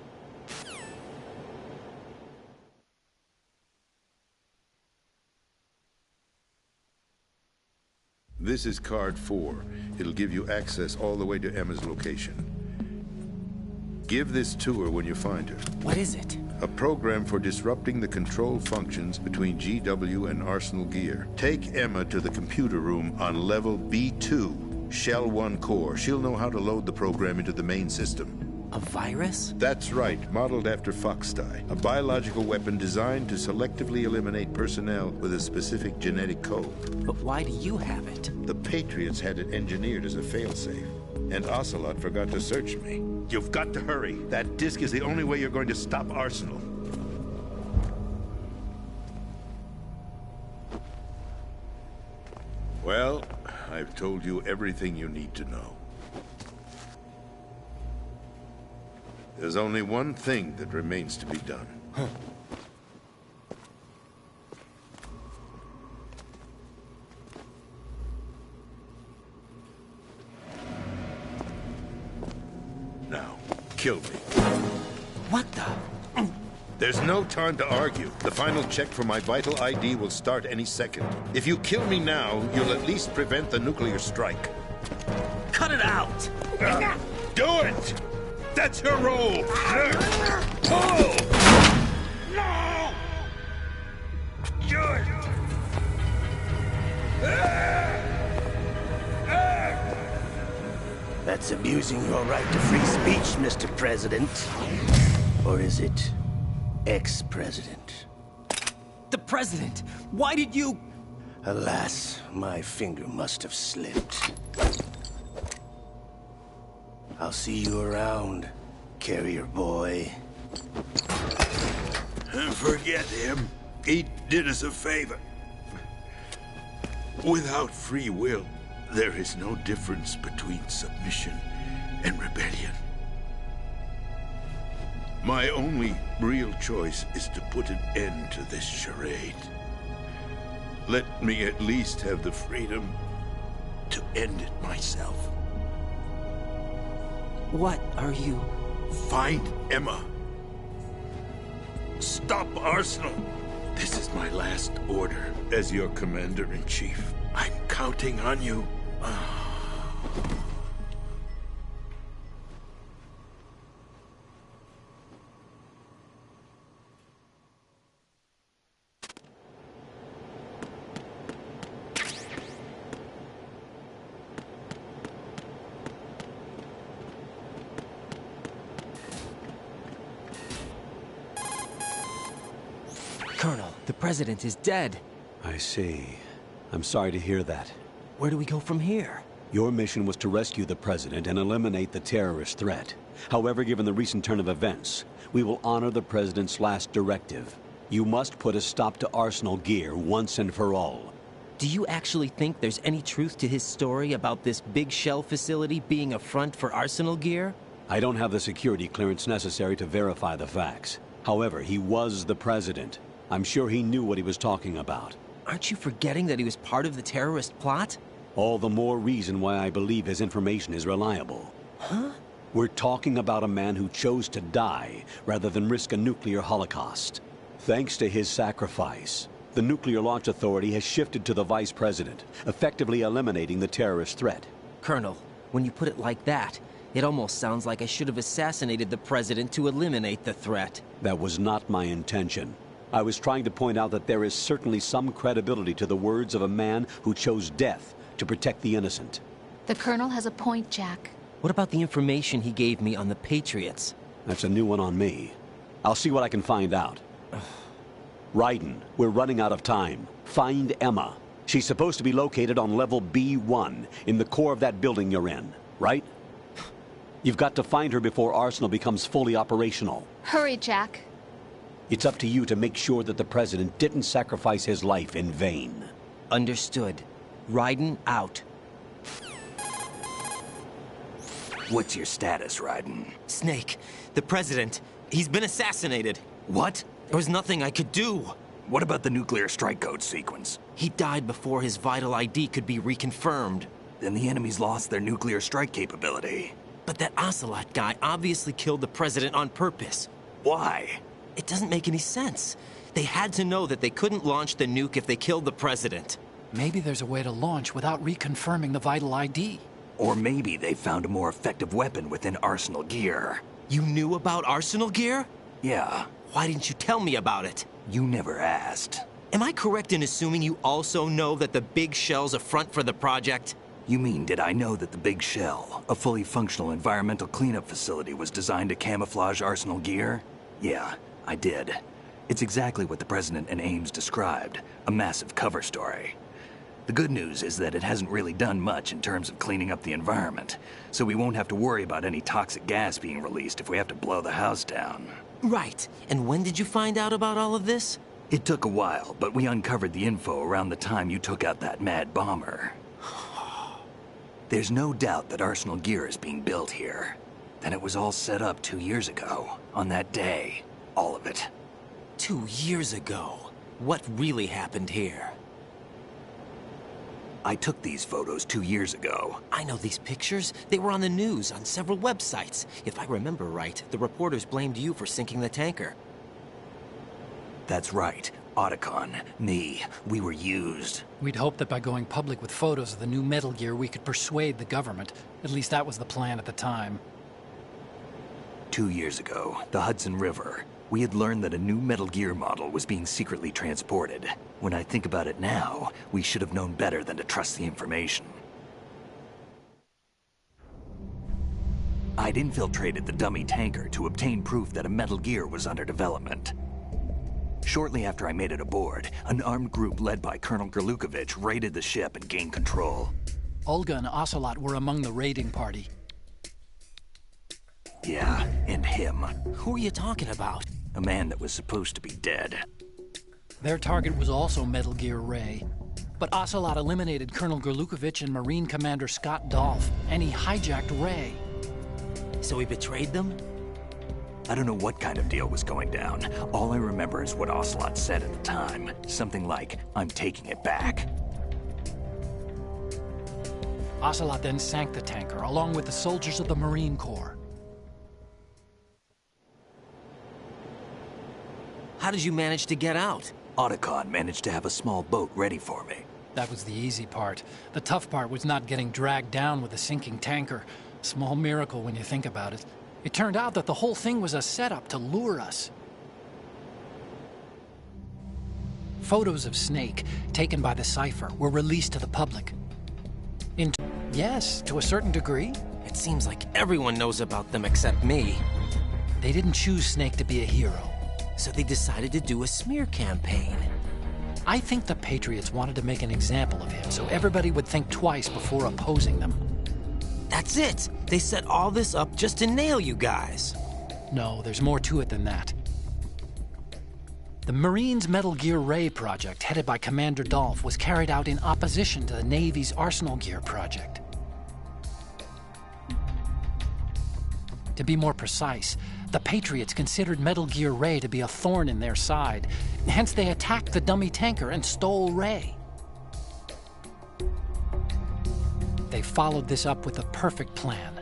This is card 4. It'll give you access all the way to Emma's location. Give this to her when you find her. What is it? A program for disrupting the control functions between GW and Arsenal gear. Take Emma to the computer room on level B2, Shell 1 core. She'll know how to load the program into the main system. A virus? That's right, modeled after Foxdie. A biological weapon designed to selectively eliminate personnel with a specific genetic code. But why do you have it? The Patriots had it engineered as a failsafe, and Ocelot forgot to search me. You've got to hurry. That disk is the only way you're going to stop Arsenal. Well, I've told you everything you need to know. There's only one thing that remains to be done. Now, kill me. What the? There's no time to argue. The final check for my vital ID will start any second. If you kill me now, you'll at least prevent the nuclear strike. Cut it out! Do it! That's her role! Pull! No! Good! That's abusing your right to free speech, Mr. President. Or is it ex-president? The president! Why did you... Alas, my finger must have slipped. I'll see you around, carrier boy. Forget him. He did us a favor. Without free will, there is no difference between submission and rebellion. My only real choice is to put an end to this charade. Let me at least have the freedom to end it myself. What are you... Find Emma. Stop Arsenal. This is my last order as your commander-in-chief. I'm counting on you. Colonel, the president is dead. I see. I'm sorry to hear that. Where do we go from here? Your mission was to rescue the President and eliminate the terrorist threat. However, given the recent turn of events, we will honor the President's last directive. You must put a stop to Arsenal Gear once and for all. Do you actually think there's any truth to his story about this big shell facility being a front for Arsenal Gear? I don't have the security clearance necessary to verify the facts. However, he was the President. I'm sure he knew what he was talking about. Aren't you forgetting that he was part of the terrorist plot? All the more reason why I believe his information is reliable. Huh? We're talking about a man who chose to die rather than risk a nuclear holocaust. Thanks to his sacrifice, the Nuclear Launch Authority has shifted to the Vice President, effectively eliminating the terrorist threat. Colonel, when you put it like that, it almost sounds like I should have assassinated the President to eliminate the threat. That was not my intention. I was trying to point out that there is certainly some credibility to the words of a man who chose death to protect the innocent. The Colonel has a point, Jack. What about the information he gave me on the Patriots? That's a new one on me. I'll see what I can find out. Raiden, we're running out of time. Find Emma. She's supposed to be located on level B1, in the core of that building you're in, right? You've got to find her before Arsenal becomes fully operational. Hurry, Jack. It's up to you to make sure that the President didn't sacrifice his life in vain. Understood. Raiden out. What's your status, Raiden? Snake, the President, he's been assassinated. What? There was nothing I could do. What about the nuclear strike code sequence? He died before his vital ID could be reconfirmed. Then the enemy's lost their nuclear strike capability. But that Ocelot guy obviously killed the President on purpose. Why? It doesn't make any sense. They had to know that they couldn't launch the nuke if they killed the President. Maybe there's a way to launch without reconfirming the vital ID. Or maybe they found a more effective weapon within Arsenal Gear. You knew about Arsenal Gear? Yeah. Why didn't you tell me about it? You never asked. Am I correct in assuming you also know that the Big Shell's a front for the project? You mean, did I know that the Big Shell, a fully functional environmental cleanup facility, was designed to camouflage Arsenal Gear? Yeah, I did. It's exactly what the President and Ames described, a massive cover story. The good news is that it hasn't really done much in terms of cleaning up the environment, so we won't have to worry about any toxic gas being released if we have to blow the house down. Right. And when did you find out about all of this? It took a while, but we uncovered the info around the time you took out that mad bomber. There's no doubt that Arsenal Gear is being built here. Then it was all set up 2 years ago, on that day. All of it. 2 years ago? What really happened here? I took these photos 2 years ago. I know these pictures. They were on the news, on several websites. If I remember right, the reporters blamed you for sinking the tanker. That's right. Otacon, me, we were used. We'd hoped that by going public with photos of the new Metal Gear, we could persuade the government. At least that was the plan at the time. 2 years ago, the Hudson River. We had learned that a new Metal Gear model was being secretly transported. When I think about it now, we should have known better than to trust the information. I'd infiltrated the dummy tanker to obtain proof that a Metal Gear was under development. Shortly after I made it aboard, an armed group led by Colonel Gerlukovich raided the ship and gained control. Olga and Ocelot were among the raiding party. Yeah, and him. Who are you talking about? A man that was supposed to be dead. Their target was also Metal Gear Ray. But Ocelot eliminated Colonel Gerlukovich and Marine Commander Scott Dolph, and he hijacked Ray. So he betrayed them? I don't know what kind of deal was going down. All I remember is what Ocelot said at the time. Something like, "I'm taking it back." Ocelot then sank the tanker, along with the soldiers of the Marine Corps. How did you manage to get out? Otacon managed to have a small boat ready for me. That was the easy part. The tough part was not getting dragged down with a sinking tanker. Small miracle when you think about it. It turned out that the whole thing was a setup to lure us. Photos of Snake, taken by the Cypher, were released to the public. Yes, to a certain degree. It seems like everyone knows about them except me. They didn't choose Snake to be a hero. So they decided to do a smear campaign. I think the Patriots wanted to make an example of him so everybody would think twice before opposing them. That's it! They set all this up just to nail you guys. No, there's more to it than that. The Marines' Metal Gear Ray project, headed by Commander Dolph, was carried out in opposition to the Navy's Arsenal Gear project. To be more precise, the Patriots considered Metal Gear Ray to be a thorn in their side. Hence, they attacked the dummy tanker and stole Ray. They followed this up with a perfect plan.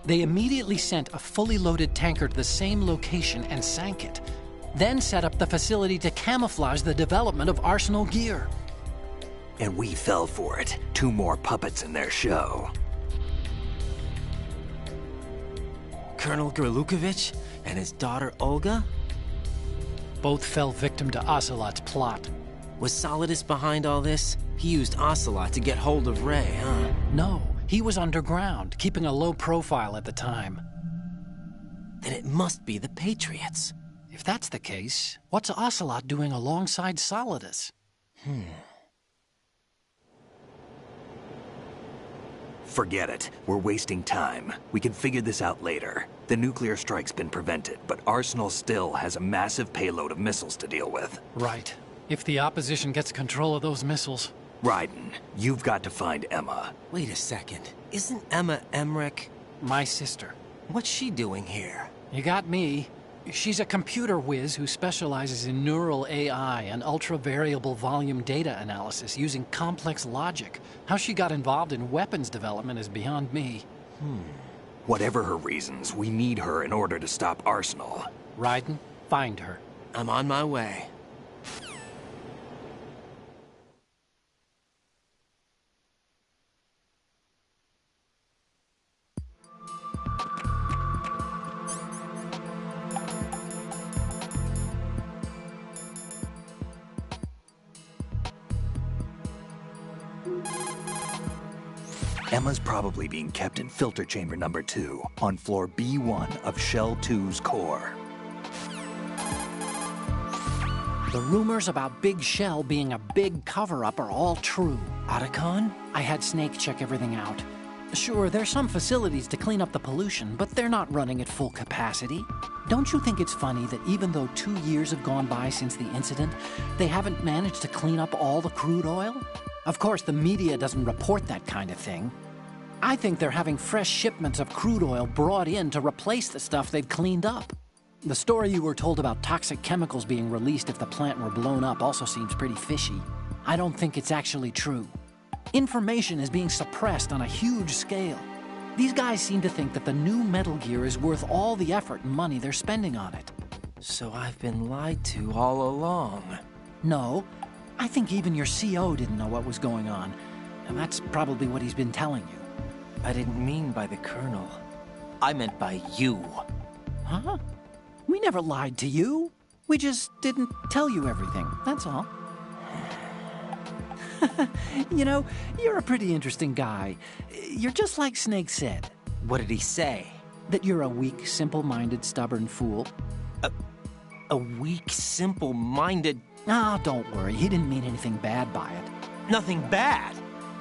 They immediately sent a fully loaded tanker to the same location and sank it. Then set up the facility to camouflage the development of Arsenal Gear. And we fell for it. 2 more puppets in their show. Colonel Gerlukovich and his daughter Olga? Both fell victim to Ocelot's plot. Was Solidus behind all this? He used Ocelot to get hold of Ray, huh? No, he was underground, keeping a low profile at the time. Then it must be the Patriots. If that's the case, what's Ocelot doing alongside Solidus? Forget it. We're wasting time. We can figure this out later. The nuclear strike's been prevented, but Arsenal still has a massive payload of missiles to deal with. Right. If the opposition gets control of those missiles... Raiden, you've got to find Emma. Wait a second. Isn't Emma Emmerich my sister? What's she doing here? You got me. She's a computer whiz who specializes in neural AI and ultra-variable volume data analysis using complex logic. How she got involved in weapons development is beyond me. Whatever her reasons, we need her in order to stop Arsenal. Raiden, find her. I'm on my way. Emma's probably being kept in filter chamber number 2 on floor B1 of Shell 2's core. The rumors about Big Shell being a big cover-up are all true. Otacon? I had Snake check everything out. Sure, there's some facilities to clean up the pollution, but they're not running at full capacity. Don't you think it's funny that even though 2 years have gone by since the incident, they haven't managed to clean up all the crude oil? Of course, the media doesn't report that kind of thing. I think they're having fresh shipments of crude oil brought in to replace the stuff they've cleaned up. The story you were told about toxic chemicals being released if the plant were blown up also seems pretty fishy. I don't think it's actually true. Information is being suppressed on a huge scale. These guys seem to think that the new Metal Gear is worth all the effort and money they're spending on it. So I've been lied to all along. No, I think even your CO didn't know what was going on, and that's probably what he's been telling you. I didn't mean by the Colonel. I meant by you. Huh? We never lied to you. We just didn't tell you everything, that's all. You know, you're a pretty interesting guy. You're just like Snake said. What did he say? That you're a weak, simple-minded, stubborn fool. A weak, simple-minded... Ah, don't worry. He didn't mean anything bad by it. Nothing bad?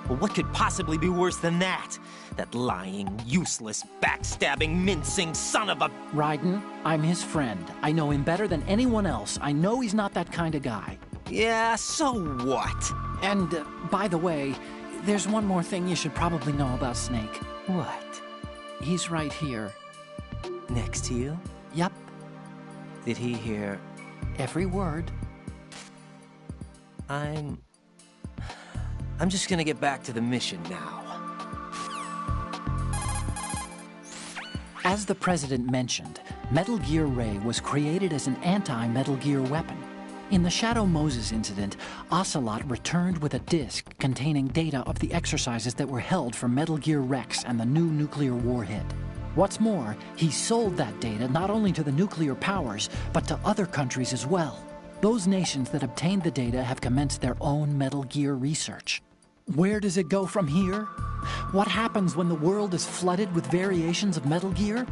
Well, what could possibly be worse than that? That lying, useless, backstabbing, mincing son of a... Raiden, I'm his friend. I know him better than anyone else. I know he's not that kind of guy. Yeah, so what? And, by the way, there's one more thing you should probably know about Snake. What? He's right here. Next to you? Yep. Did he hear... every word? I'm just gonna get back to the mission now. As the President mentioned, Metal Gear Ray was created as an anti-Metal Gear weapon. In the Shadow Moses incident, Ocelot returned with a disk containing data of the exercises that were held for Metal Gear Rex and the new nuclear warhead. What's more, he sold that data not only to the nuclear powers, but to other countries as well. Those nations that obtained the data have commenced their own Metal Gear research. Where does it go from here? What happens when the world is flooded with variations of Metal Gear?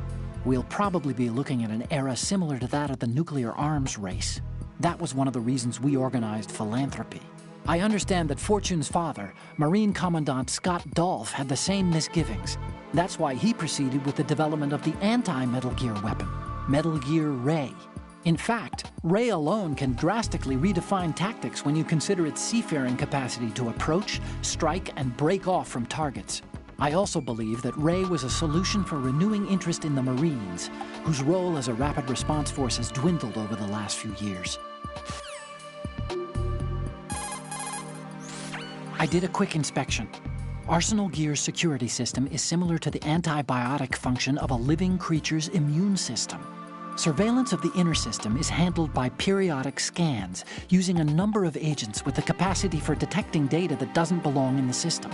We'll probably be looking at an era similar to that of the nuclear arms race. That was one of the reasons we organized philanthropy. I understand that Fortune's father, Marine Commandant Scott Dolph, had the same misgivings. That's why he proceeded with the development of the anti-Metal Gear weapon, Metal Gear Ray. In fact, Ray alone can drastically redefine tactics when you consider its seafaring capacity to approach, strike, and break off from targets. I also believe that Ray was a solution for renewing interest in the Marines, whose role as a rapid response force has dwindled over the last few years. I did a quick inspection. Arsenal Gear's security system is similar to the antibiotic function of a living creature's immune system. Surveillance of the inner system is handled by periodic scans, using a number of agents with the capacity for detecting data that doesn't belong in the system.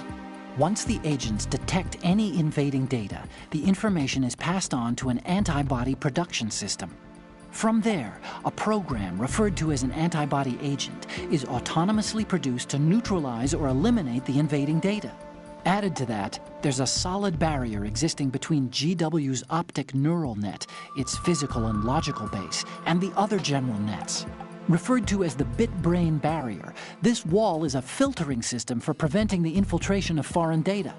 Once the agents detect any invading data, the information is passed on to an antibody production system. From there, a program referred to as an antibody agent is autonomously produced to neutralize or eliminate the invading data. Added to that, there's a solid barrier existing between GW's optic neural net, its physical and logical base, and the other general nets. Referred to as the bit-brain barrier, this wall is a filtering system for preventing the infiltration of foreign data.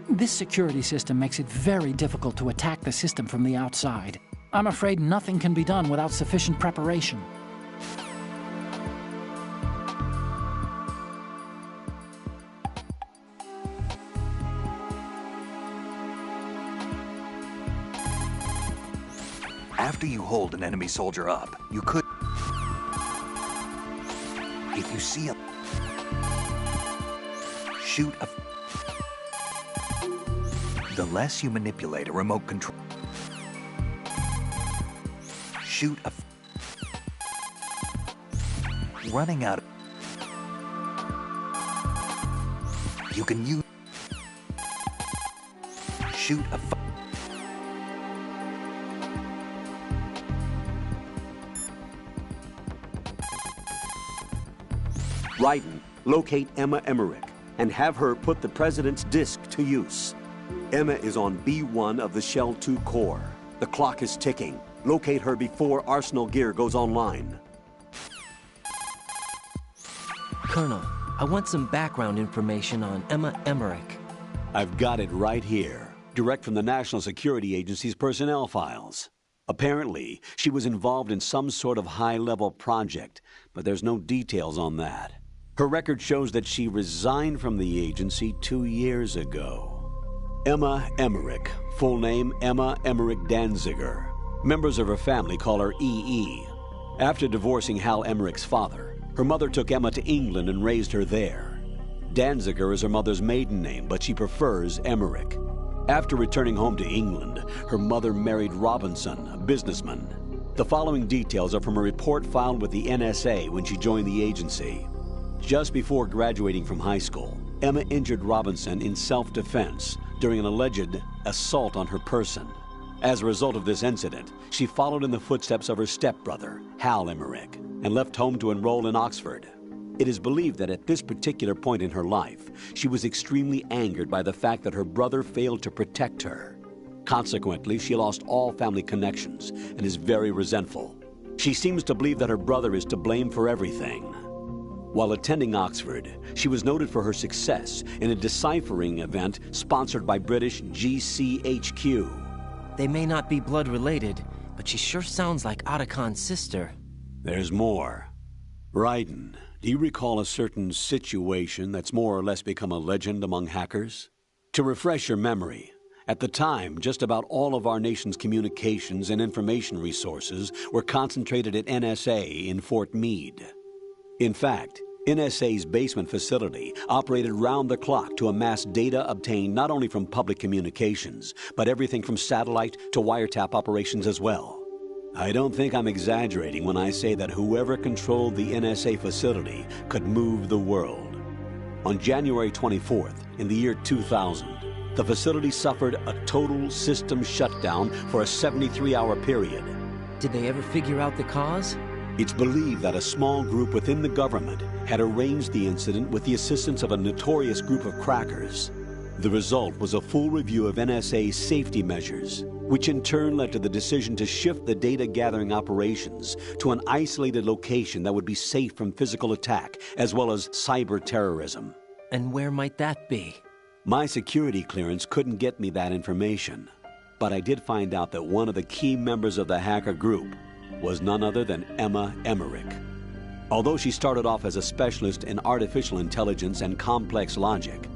This security system makes it very difficult to attack the system from the outside. I'm afraid nothing can be done without sufficient preparation. After you hold an enemy soldier up, you could... If you see a... Shoot a... The less you manipulate a remote control... Shoot a... Running out of... You can use... Shoot a... Raiden, locate Emma Emmerich and have her put the President's disc to use. Emma is on B1 of the Shell 2 core. The clock is ticking. Locate her before Arsenal Gear goes online. Colonel, I want some background information on Emma Emmerich. I've got it right here, direct from the National Security Agency's personnel files. Apparently, she was involved in some sort of high-level project, but there's no details on that. Her record shows that she resigned from the agency 2 years ago. Emma Emmerich, full name Emma Emmerich Danziger. Members of her family call her EE. After divorcing Hal Emmerich's father, her mother took Emma to England and raised her there. Danziger is her mother's maiden name, but she prefers Emmerich. After returning home to England, her mother married Robinson, a businessman. The following details are from a report filed with the NSA when she joined the agency. Just before graduating from high school, Emma injured Robinson in self-defense during an alleged assault on her person. As a result of this incident, she followed in the footsteps of her stepbrother, Hal Emmerich, and left home to enroll in Oxford. It is believed that at this particular point in her life, she was extremely angered by the fact that her brother failed to protect her. Consequently, she lost all family connections and is very resentful. She seems to believe that her brother is to blame for everything. While attending Oxford, she was noted for her success in a deciphering event sponsored by British GCHQ. They may not be blood related, but she sure sounds like Otacon's sister. There's more. Raiden, do you recall a certain situation that's more or less become a legend among hackers? To refresh your memory, at the time, just about all of our nation's communications and information resources were concentrated at NSA in Fort Meade. In fact, NSA's basement facility operated round the clock to amass data obtained not only from public communications, but everything from satellite to wiretap operations as well. I don't think I'm exaggerating when I say that whoever controlled the NSA facility could move the world. On January 24th, in the year 2000, the facility suffered a total system shutdown for a 73-hour period. Did they ever figure out the cause? It's believed that a small group within the government had arranged the incident with the assistance of a notorious group of crackers. The result was a full review of NSA's safety measures. which in turn led to the decision to shift the data-gathering operations to an isolated location that would be safe from physical attack, as well as cyber terrorism. And where might that be? My security clearance couldn't get me that information, but I did find out that one of the key members of the hacker group was none other than Emma Emmerich. Although she started off as a specialist in artificial intelligence and complex logic,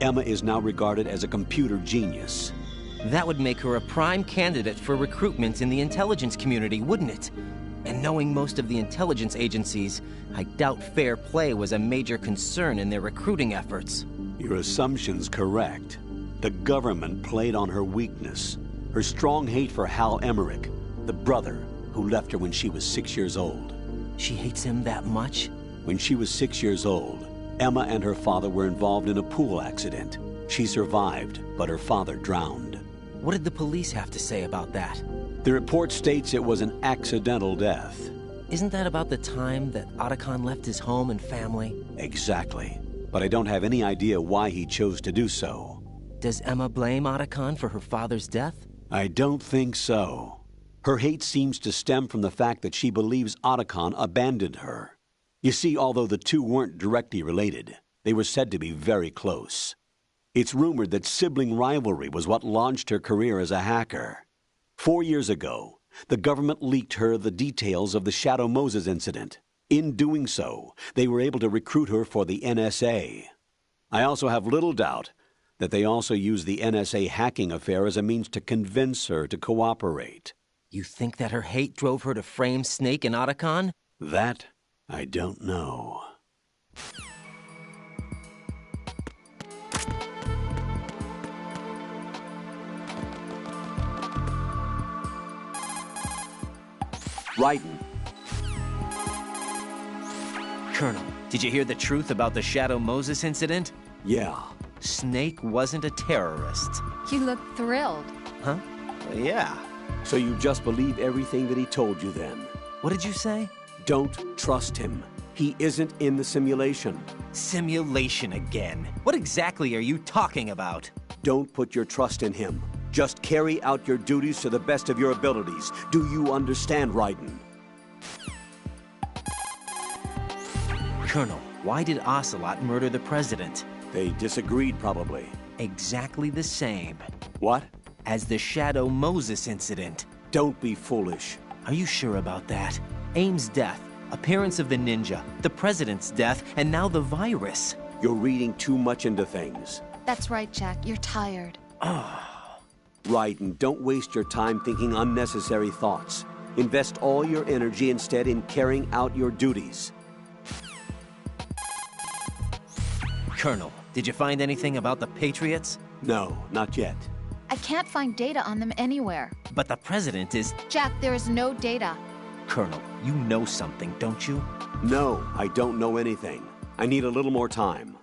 Emma is now regarded as a computer genius. That would make her a prime candidate for recruitment in the intelligence community, wouldn't it? And knowing most of the intelligence agencies, I doubt fair play was a major concern in their recruiting efforts. Your assumption's correct. The government played on her weakness, her strong hate for Hal Emmerich, the brother who left her when she was 6 years old. She hates him that much? When she was 6 years old, Emma and her father were involved in a pool accident. She survived, but her father drowned. What did the police have to say about that? The report states it was an accidental death. Isn't that about the time that Otacon left his home and family? Exactly. But I don't have any idea why he chose to do so. Does Emma blame Otacon for her father's death? I don't think so. Her hate seems to stem from the fact that she believes Otacon abandoned her. You see, although the two weren't directly related, they were said to be very close. It's rumored that sibling rivalry was what launched her career as a hacker. 4 years ago, the government leaked her the details of the Shadow Moses incident. In doing so, they were able to recruit her for the NSA. I also have little doubt that they also used the NSA hacking affair as a means to convince her to cooperate. You think that her hate drove her to frame Snake and Otacon? That, I don't know. Raiden. Colonel, did you hear the truth about the Shadow Moses incident? Yeah. Snake wasn't a terrorist. You look thrilled. Huh? Yeah. So you just believe everything that he told you then? What did you say? Don't trust him. He isn't in the simulation. Simulation again. What exactly are you talking about? Don't put your trust in him. Just carry out your duties to the best of your abilities. Do you understand, Raiden? Colonel, why did Ocelot murder the president? They disagreed, probably. Exactly the same. What? As the Shadow Moses incident. Don't be foolish. Are you sure about that? Aim's death, appearance of the ninja, the president's death, and now the virus. You're reading too much into things. That's right, Jack. You're tired. Raiden, don't waste your time thinking unnecessary thoughts. Invest all your energy instead in carrying out your duties. Colonel, did you find anything about the Patriots? No, not yet. I can't find data on them anywhere. But the president is... Jack, there is no data. Colonel, you know something, don't you? No, I don't know anything. I need a little more time.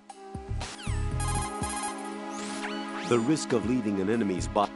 The risk of leaving an enemy's body...